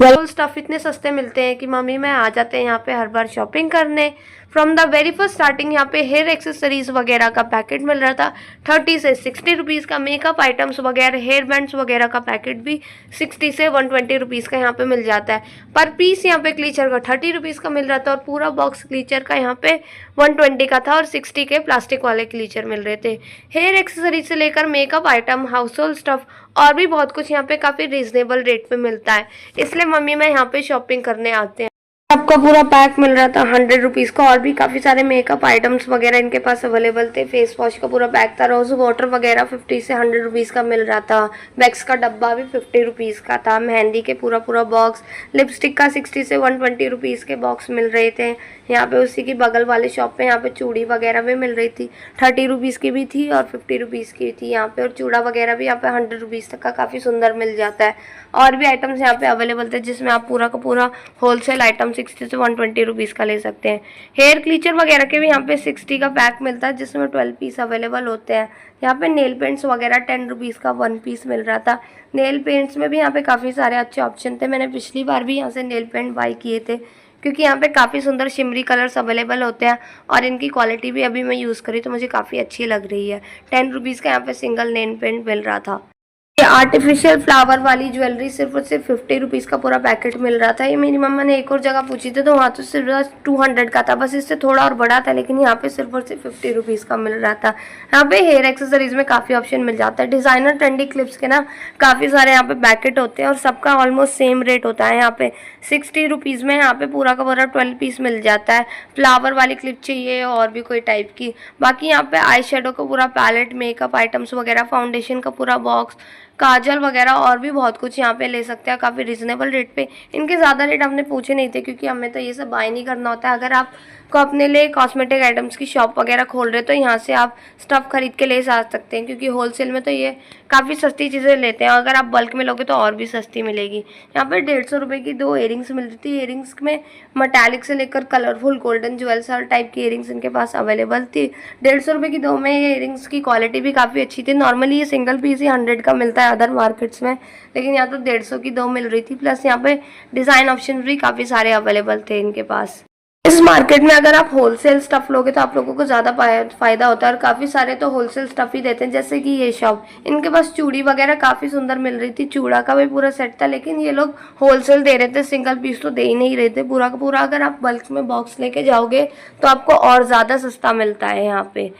Stuff इतने सस्ते मिलते हैं कि मम्मी मैं आ जाते हैं यहाँ पे हर बार शॉपिंग करने। From the very first starting यहाँ पे हेयर एक्सेसरीज वगैरह का पैकेट मिल रहा था 30 से 60 रुपीज़ का। मेकअप आइटम्स वगैरह हेयर बैंड्स वगैरह का पैकेट भी 60 से 120 रुपीज़ का यहाँ पे मिल जाता है। पर पीस यहाँ पे क्लीचर का 30 रुपीज़ का मिल रहा था और पूरा बॉक्स क्लीचर का यहाँ पे 120 का था और 60 के प्लास्टिक वाले क्लीचर मिल रहे थे। हेयर एक्सेसरीज से लेकर makeup item, house hold stuff और भी बहुत कुछ यहाँ पे काफ़ी रीजनेबल रेट पे मिलता है, इसलिए मम्मी मैं यहाँ पे शॉपिंग करने आते हैं। आपका पूरा पैक मिल रहा था 100 रुपीज़ का और भी काफ़ी सारे मेकअप आइटम्स वगैरह इनके पास अवेलेबल थे। फेस वॉश का पूरा पैक था, रोज वाटर वगैरह 50 से 100 रुपीज़ का मिल रहा था। वैक्स का डब्बा भी 50 रुपीज़ का था। मेहंदी के पूरा बॉक्स, लिपस्टिक का 60 से 120 रुपीज़ के बॉक्स मिल रहे थे। यहाँ पे उसी की बगल वाले शॉप पे यहाँ पे चूड़ी वगैरह भी मिल रही थी, 30 रुपीज़ की भी थी और 50 रुपीज़ की थी यहाँ पे। और चूड़ा वगैरह भी यहाँ पे 100 रुपीज़ तक का काफ़ी सुंदर मिल जाता है। और भी आइटम्स यहाँ पे अवेलेबल थे जिसमें आप पूरा का पूरा होलसेल आइटम 60 से 120 रुपीज़ का ले सकते हैं। हेयर क्लीचर वगैरह के भी यहाँ पे 60 का पैक मिलता है जिसमें 12 पीस अवेलेबल होते हैं। यहाँ पे नेल पेंट्स वगैरह 10 रुपीज़ का 1 पीस मिल रहा था। नेल पेंट्स में भी यहाँ पे काफ़ी सारे अच्छे ऑप्शन थे। मैंने पिछली बार भी यहाँ से नेल पेंट बाई किए थे क्योंकि यहाँ पे काफ़ी सुंदर शिमरी कलर्स अवेलेबल होते हैं और इनकी क्वालिटी भी अभी मैं यूज़ करी तो मुझे काफ़ी अच्छी लग रही है। 10 रुपीज़ का यहाँ पे सिंगल नेल पेंट मिल रहा था। ये आर्टिफिशियल फ्लावर वाली ज्वेलरी सिर्फ और सिर्फ 50 रुपीज़ का पूरा पैकेट मिल रहा था। ये मेरी मम्मा ने एक और जगह पूछी थी तो वहाँ तो सिर्फ 200 का था, बस इससे थोड़ा और बड़ा था, लेकिन यहाँ पे सिर्फ और सिर्फ 50 रुपीज़ का मिल रहा था। यहाँ पे हेयर एक्सेसरीज में काफ़ी ऑप्शन मिल जाता है। डिज़ाइनर ट्रेंडी क्लिप्स के ना काफ़ी सारे यहाँ पे पैकेट होते हैं और सबका ऑलमोस्ट सेम रेट होता है। यहाँ पे 60 रुपीज़ में यहाँ पे पूरा का पूरा 12 पीस मिल जाता है। फ्लावर वाली क्लिप चाहिए और भी कोई टाइप की। बाकी यहाँ पे आई शेडो का पूरा पैलेट, मेकअप आइटम्स वगैरह, फाउंडेशन का पूरा बॉक्स, काजल वगैरह और भी बहुत कुछ यहाँ पे ले सकते हैं काफ़ी रिजनेबल रेट पे। इनके ज़्यादा रेट हमने पूछे नहीं थे क्योंकि हमें तो ये सब बाय नहीं करना होता है। अगर आपको अपने लिए कॉस्मेटिक आइटम्स की शॉप वगैरह खोल रहे हो तो यहाँ से आप स्टफ़ खरीद के ले जा सकते हैं क्योंकि होलसेल में तो ये काफ़ी सस्ती चीज़ें लेते हैं। अगर आप बल्क में लोगे तो और भी सस्ती मिलेगी। यहाँ पर 150 रुपये की 2 इयरिंग्स मिल रही थी। इयरिंग्स में मेटालिक से लेकर कलरफुल गोल्डन ज्वेल्स हर टाइप की इयरिंग्स इनके पास अवेलेबल थी। 150 रुपये की 2 में ये इयरिंग्स की क्वालिटी भी काफ़ी अच्छी थी। नॉर्मली ये सिंगल पीस ही 100 का मिलता है अदर मार्केट्स में, लेकिन यहाँ तो 150 की 2 मिल रही थी। प्लस यहाँ पे डिज़ाइन ऑप्शन भी काफ़ी सारे अवेलेबल थे इनके पास। इस मार्केट में अगर आप होलसेल स्टफ़ लोगे तो आप लोगों को ज़्यादा फ़ायदा होता है और काफ़ी सारे तो होलसेल स्टफ़ ही देते हैं। जैसे कि ये शॉप, इनके पास चूड़ी वगैरह काफ़ी सुंदर मिल रही थी। चूड़ा का भी पूरा सेट था, लेकिन ये लोग होलसेल दे रहे थे, सिंगल पीस तो दे ही नहीं रहे थे। पूरा का पूरा अगर आप बल्क में बॉक्स लेके जाओगे तो आपको और ज़्यादा सस्ता मिलता है। यहाँ पे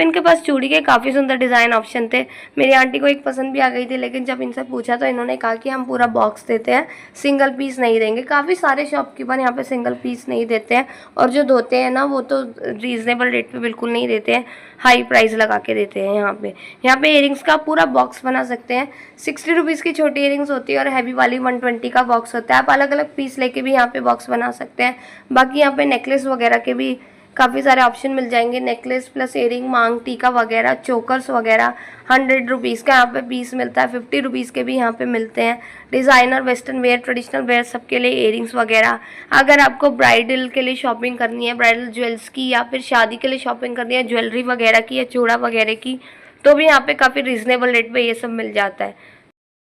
इनके पास चूड़ी के काफ़ी सुंदर डिज़ाइन ऑप्शन थे। मेरी आंटी को एक पसंद भी आ गई थी, लेकिन जब इनसे पूछा तो इन्होंने कहा कि हम पूरा बॉक्स देते हैं, सिंगल पीस नहीं देंगे। काफ़ी सारे शॉपकीपर यहाँ पे सिंगल पीस नहीं देते हैं और जो धोते हैं ना वो तो रीज़नेबल रेट पे बिल्कुल नहीं देते हैं, हाई प्राइस लगा के देते हैं। यहाँ पे इयरिंग्स का पूरा बॉक्स बना सकते हैं। 60 रुपीज़ की छोटी इयरिंग्स होती है और हैवी वाली 120 का बॉक्स होता है। आप अलग अलग पीस लेके भी यहाँ पे बॉक्स बना सकते हैं। बाकी यहाँ पे नेकलेस वगैरह के भी काफ़ी सारे ऑप्शन मिल जाएंगे। नेकलेस प्लस इयरिंग, मांग टीका वगैरह, चोकर्स वगैरह 100 रुपीज़ का यहाँ पे पीस मिलता है। 50 रुपीज़ के भी यहाँ पे मिलते हैं। Designer, western wear, traditional wear सबके लिए इयरिंग्स वगैरह। अगर आपको ब्राइडल के लिए शॉपिंग करनी है, ब्राइडल ज्वेल्स की, या फिर शादी के लिए शॉपिंग करनी है ज्वेलरी वगैरह की या चूड़ा वगैरह की, तो भी यहाँ पे काफ़ी रिजनेबल रेट पे ये सब मिल जाता है।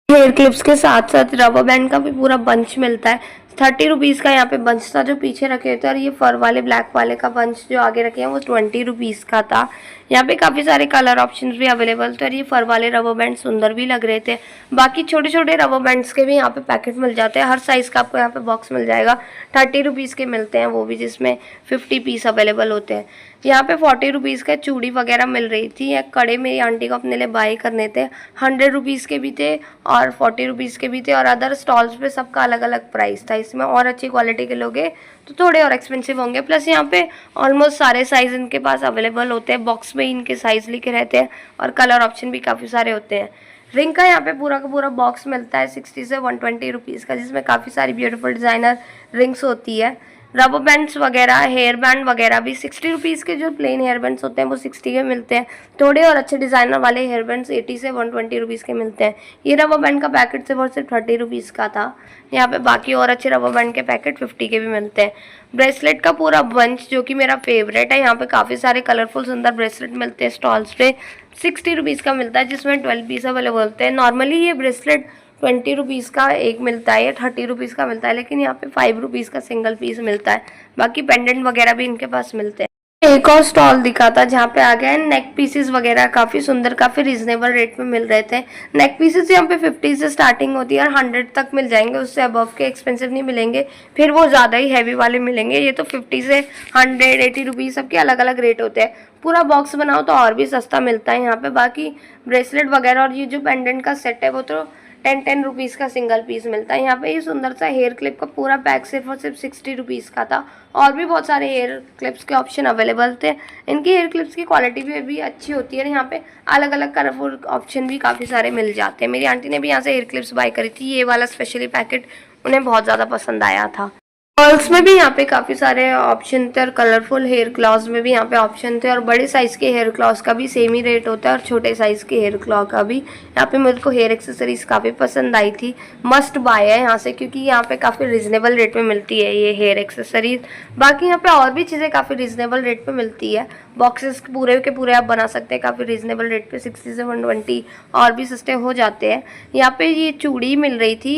हेयर क्लिप्स के साथ साथ रबर बैंड का भी पूरा बंच मिलता है। 30 रुपीज़ का यहाँ पे बंच था जो पीछे रखे थे, और ये फर वाले ब्लैक वाले का बंच जो आगे रखे हैं वो 20 रुपीज़ का था। यहाँ पे काफ़ी सारे कलर ऑप्शंस भी अवेलेबल थे और ये फर वाले रबर बैंड सुंदर भी लग रहे थे। बाकी छोटे छोटे रबर बैंड्स के भी यहाँ पे पैकेट मिल जाते हैं। हर साइज़ का आपको यहाँ पे बॉक्स मिल जाएगा। 30 रुपीज़ के मिलते हैं वो भी, जिसमें 50 पीस अवेलेबल होते हैं। यहाँ पे 40 रुपीज़ का चूड़ी वगैरह मिल रही थी। या कड़े मेरी आंटी को अपने लिए बाई करने थे, 100 रुपीज़ के भी थे और 40 रुपीज़ के भी थे, और अदर स्टॉल्स पे सबका अलग अलग प्राइस था। इसमें और अच्छी क्वालिटी के लोगे तो थोड़े और एक्सपेंसिव होंगे। प्लस यहाँ पे ऑलमोस्ट सारे साइज़ इनके पास अवेलेबल होते हैं। बॉक्स में इनके साइज़ लिखे रहते हैं और कलर ऑप्शन भी काफ़ी सारे होते हैं। रिंग का यहाँ पे पूरा का पूरा बॉक्स मिलता है 60 से 120 रुपीज़ का, जिसमें काफ़ी सारी ब्यूटीफुल डिज़ाइनर रिंग्स होती है। रबर बैंड्स वगैरह, हेयर बैंड वगैरह भी 60 रुपीज़ के जो प्लेन हेयर बैंड्स होते हैं वो 60 के मिलते हैं। थोड़े और अच्छे डिज़ाइनर वाले हेयर बैंड्स 80 से 120 रुपीज़ के मिलते हैं। ये रबर बैंड का पैकेट सिर्फ 30 रुपीज़ का था। यहाँ पे बाकी और अच्छे रबर बैंड के पैकेट 50 के भी मिलते हैं। ब्रेसलेट का पूरा बंच जो कि मेरा फेवरेट है, यहाँ पे काफ़ी सारे कलरफुल सुंदर ब्रेसलेट मिलते हैं स्टॉल्स पे। 60 रुपीज़ का मिलता है जिसमें 12 पीस अवेलेबल होते हैं। नॉर्मली ये ब्रेसलेट 20 रुपीज़ का एक मिलता है या 30 रुपीज़ का मिलता है, लेकिन यहाँ पे 5 रुपीज़ का सिंगल पीस मिलता है। बाकी पेंडेंट वगैरह भी इनके पास मिलते हैं। एक और स्टॉल दिखा था जहाँ पे आ गया है नेक पीसेस वगैरह, काफ़ी सुंदर, काफ़ी रीजनेबल रेट में मिल रहे थे। नेक पीसेस यहाँ पे 50 से स्टार्टिंग होती है और 100 तक मिल जाएंगे, उससे अबव के एक्सपेंसिव नहीं मिलेंगे, फिर वो ज़्यादा ही हैवी वाले मिलेंगे। ये तो 50 से 100, 80 रुपीज़ सबके अलग अलग रेट होते हैं। पूरा बॉक्स बनाओ तो और भी सस्ता मिलता है यहाँ पे। बाकी ब्रेसलेट वगैरह और ये जो पेंडेंट का सेट है वो तो 10 रुपीज़ का सिंगल पीस मिलता है। यहाँ पे ये सुंदर सा हेयर क्लिप का पूरा पैक सिर्फ और सिर्फ 60 रुपीज़ का था। और भी बहुत सारे हेयर क्लिप्स के ऑप्शन अवेलेबल थे। इनकी हेयर क्लिप्स की क्वालिटी भी अच्छी होती है। यहाँ पे अलग अलग कलरफुल ऑप्शन भी काफ़ी सारे मिल जाते हैं। मेरी आंटी ने भी यहाँ से हेयर क्लिप्स बाय करी थी। ये वाला स्पेशली पैकेट उन्हें बहुत ज़्यादा पसंद आया था। गर्ल्स में भी यहाँ पे काफ़ी सारे ऑप्शन थे और कलरफुल हेयर क्लॉज में भी यहाँ पे ऑप्शन थे। और बड़े साइज़ के हेयर क्लॉज का भी सेम ही रेट होता है और छोटे साइज़ के हेयर क्लॉ का भी। यहाँ पे मेरे को हेयर एक्सेसरीज काफ़ी पसंद आई थी, मस्ट बाय है यहाँ से, क्योंकि यहाँ पे काफ़ी रिजनेबल रेट में मिलती है ये हेयर एक्सेसरीज। बाकी यहाँ पे और भी चीज़ें काफ़ी रिजनेबल रेट पे मिलती है। बॉक्सेस पूरे के पूरे आप बना सकते हैं काफ़ी रिजनेबल रेट पे, 60 से 120 और भी सस्ते हो जाते हैं। यहाँ पे ये चूड़ी मिल रही थी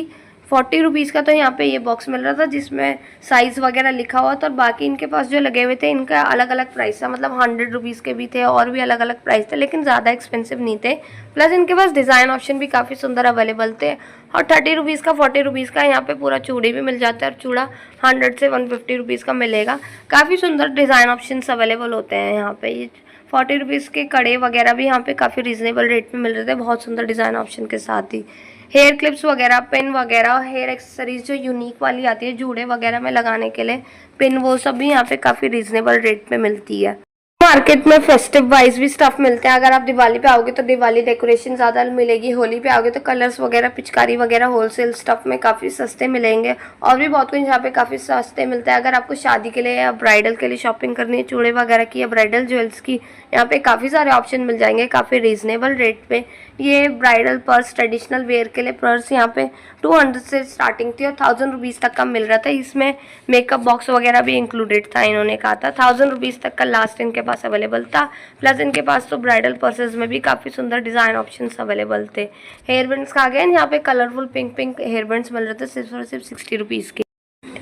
40 रुपीज़ का, तो यहाँ पे ये बॉक्स मिल रहा था जिसमें साइज़ वगैरह लिखा हुआ था। और बाकी इनके पास जो लगे हुए थे इनका अलग अलग प्राइस था, मतलब 100 रुपीज़ के भी थे और भी अलग अलग प्राइस थे, लेकिन ज़्यादा एक्सपेंसिव नहीं थे। प्लस इनके पास डिज़ाइन ऑप्शन भी काफ़ी सुंदर अवेलेबल थे। और 30 रुपीज़ का 40 रुपीज़ का यहाँ पे पूरा चूड़ी भी मिल जाता है और चूड़ा 100 से 150 रुपीज़ का मिलेगा। काफ़ी सुंदर डिज़ाइन ऑप्शन अवेलेबल होते हैं यहाँ पे। ये 40 रुपीज़ के कड़े वगैरह भी यहाँ पे काफ़ी रीजनेबल रेट में मिल रहे थे, बहुत सुंदर डिज़ाइन ऑप्शन के साथ ही। हेयर क्लिप्स वगैरह, पिन वगैरह, हेयर एक्सेसरीज जो यूनिक वाली आती है जूड़े वगैरह में लगाने के लिए पिन, वो सब भी यहाँ पे काफ़ी रीजनेबल रेट पे मिलती है। मार्केट में फेस्टिव वाइज भी स्टफ मिलते हैं। अगर आप दिवाली पे आओगे तो दिवाली डेकोरेशन ज़्यादा मिलेगी, होली पे आओगे तो कलर्स वगैरह, पिचकारी वगैरह होलसेल स्टफ में काफ़ी सस्ते मिलेंगे। और भी बहुत कुछ यहाँ पे काफ़ी सस्ते मिलता है। अगर आपको शादी के लिए या ब्राइडल के लिए शॉपिंग करनी है चूड़े वगैरह की या ब्राइडल ज्वेल्स की, यहाँ पे काफ़ी सारे ऑप्शन मिल जाएंगे काफ़ी रीजनेबल रेट पे। ये ब्राइडल पर्स, ट्रेडिशनल वेयर के लिए पर्स यहाँ पे 200 से स्टार्टिंग थी और 1000 रुपीज़ तक का मिल रहा था। इसमें मेकअप बॉक्स वगैरह भी इंक्लूडेड था, इन्होंने कहा था 1000 रुपीज़ तक का लास्ट इनके पास अवेलेबल था। प्लस इनके पास तो ब्राइडल पर्सेज में भी काफ़ी सुंदर डिज़ाइन ऑप्शंस अवेलेबल थे। हेयर बैंड्स का आ गया, यहाँ पे colourful pink pink hair bands मिल रहे थे सिर्फ और सिर्फ 60 रुपीज़ के।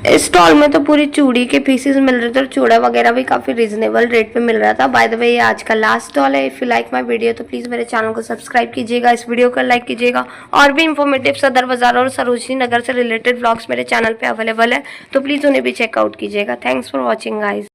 इस स्टॉल में तो पूरी चूड़ी के पीसेस मिल रहे थे और चूड़ा वगैरह भी काफ़ी रीजनेबल रेट पे मिल रहा था। बाय द वे ये आज का लास्ट स्टॉल है। If you like my video तो प्लीज़ मेरे चैनल को सब्सक्राइब कीजिएगा, इस वीडियो को लाइक कीजिएगा। और भी इंफॉर्मेटिव सदर बाजार और सरोजनी नगर से रिलेटेड व्लॉग्स मेरे चैनल पे अवेलेबल है, तो प्लीज़ उन्हें भी चेकआउट कीजिएगा। Thanks for watching guys.